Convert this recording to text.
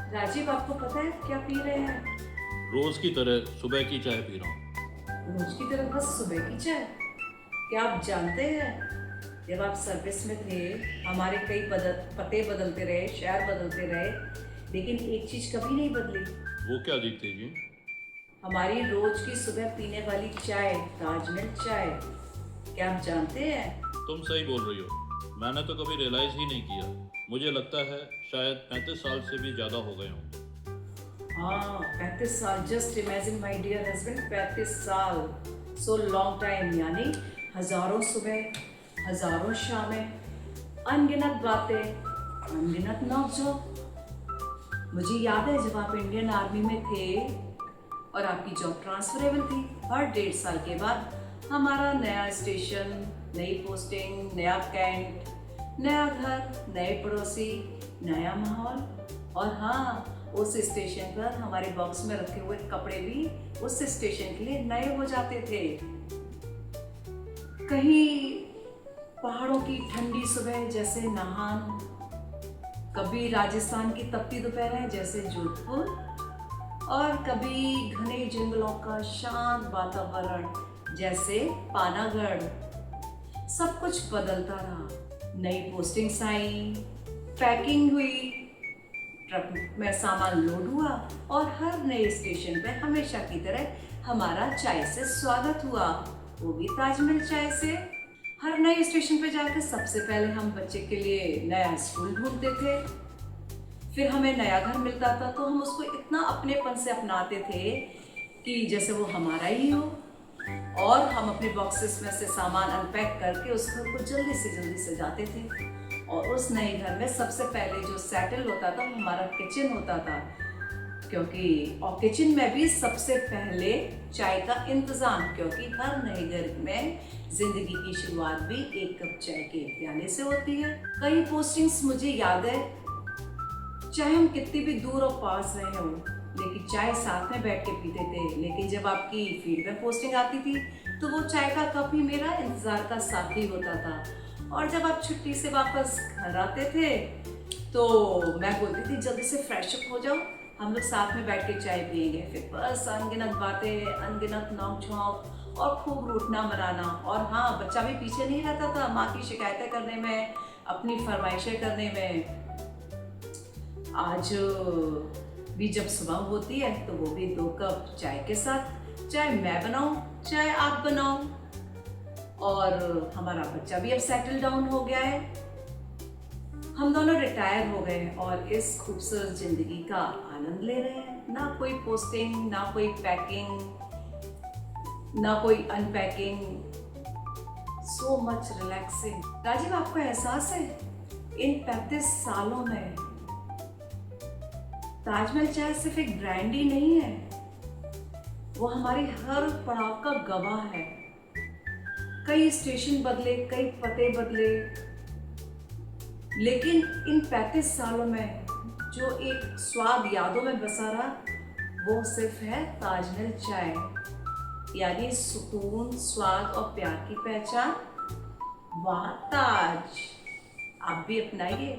राजीव, आपको पता है क्या पी रहे हैं? रोज की तरह सुबह की चाय पी रहा हूँ। रोज की तरह बस सुबह की चाय? क्या आप जानते हैं, जब आप सर्विस में थे, हमारे कई पते बदलते रहे, शहर बदलते रहे, लेकिन एक चीज कभी नहीं बदली। वो क्या दीप्ति जी? हमारी रोज की सुबह पीने वाली चाय, ताजमहल चाय। क्या आप जानते हैं? तुम सही बोल रही हो, मैंने तो कभी रियलाइज ही नहीं किया। मुझे लगता है शायद 35 साल से भी ज़्यादा हो गए होंगे। हाँ, 35 साल। Just imagine my dear husband, 35 साल, सो लॉन्ग टाइम। यानी हजारों सुबह, हजारों शामें, अनगिनत बातें, अनगिनत नौकझोंक। मुझे याद है जब आप इंडियन आर्मी में थे और आपकी जॉब ट्रांसफरेबल थी, हर 1.5 साल के बाद हमारा नया स्टेशन, नई पोस्टिंग, नया कैंट, नया घर, नए पड़ोसी, नया माहौल। और हाँ, उस स्टेशन पर हमारे बॉक्स में रखे हुए कपड़े भी उस स्टेशन के लिए नए हो जाते थे। कहीं पहाड़ों की ठंडी सुबह जैसे नाहन, कभी राजस्थान की तपती दोपहर जैसे जोधपुर, और कभी घने जंगलों का शांत वातावरण जैसे पानागढ़। सब कुछ बदलता रहा। नई पोस्टिंग्स आई, पैकिंग हुई, ट्रक में सामान लोड हुआ, और हर नए स्टेशन पे हमेशा की तरह हमारा चाय से स्वागत हुआ, वो भी ताजमहल चाय से। हर नए स्टेशन पे जाकर सबसे पहले हम बच्चे के लिए नया स्कूल ढूंढते थे। फिर हमें नया घर मिलता था तो हम उसको इतना अपनेपन से अपनाते थे कि जैसे वो हमारा ही हो, और हम अपने बॉक्सेस में से सामान अनपैक करके उस घर को जल्दी से जल्दी सजाते थे। और उस नए घर में सबसे पहले जो सेटल होता था हमारा किचन होता था, क्योंकि और किचन में भी सबसे पहले चाय का इंतजाम, क्योंकि हर नए घर में जिंदगी की शुरुआत भी एक कप चाय के प्याले से होती है। कई पोस्टिंग्स मुझे याद है, चाहे हम कितनी भी दूर और पास रहे हों, लेकिन चाय साथ में बैठ के पीते थे। लेकिन जब आपकी फील्ड में पोस्टिंग आती थी तो वो चाय का कप ही मेरा इंतजार का साथी होता था। और जब आप छुट्टी से वापस घर आते थे तो मैं बोलती थी जल्दी से फ्रेश अप हो जाओ, हम लोग साथ में बैठ के चाय पियेंगे। फिर बस अनगिनत बातें, अनगिनत नोक-झोंक और खूब रूठना मनाना। और हाँ, बच्चा भी पीछे नहीं रहता था माँ की शिकायतें करने में, अपनी फरमाइशें करने में। आज भी जब सुबह होती है तो वो भी 2 कप चाय के साथ, चाहे मैं बनाऊं चाहे आप बनाओ। और हमारा बच्चा भी अब सेटल डाउन हो गया है, हम दोनों रिटायर हो गए और इस खूबसूरत जिंदगी का आनंद ले रहे हैं। ना कोई पोस्टिंग, ना कोई पैकिंग, ना कोई unpacking, so much relaxing. Rajiv, आपको एहसास है इन 35 सालों में ताजमहल चाय सिर्फ एक ब्रांड ही नहीं है, वो हमारे हर पड़ाव का गवाह है। कई स्टेशन बदले, कई पते बदले, लेकिन इन 35 सालों में जो एक स्वाद यादों में बसा रहा, वो सिर्फ है ताजमहल चाय। यानी सुकून, स्वाद और प्यार की पहचान। वाह ताज, आप भी अपनाइए।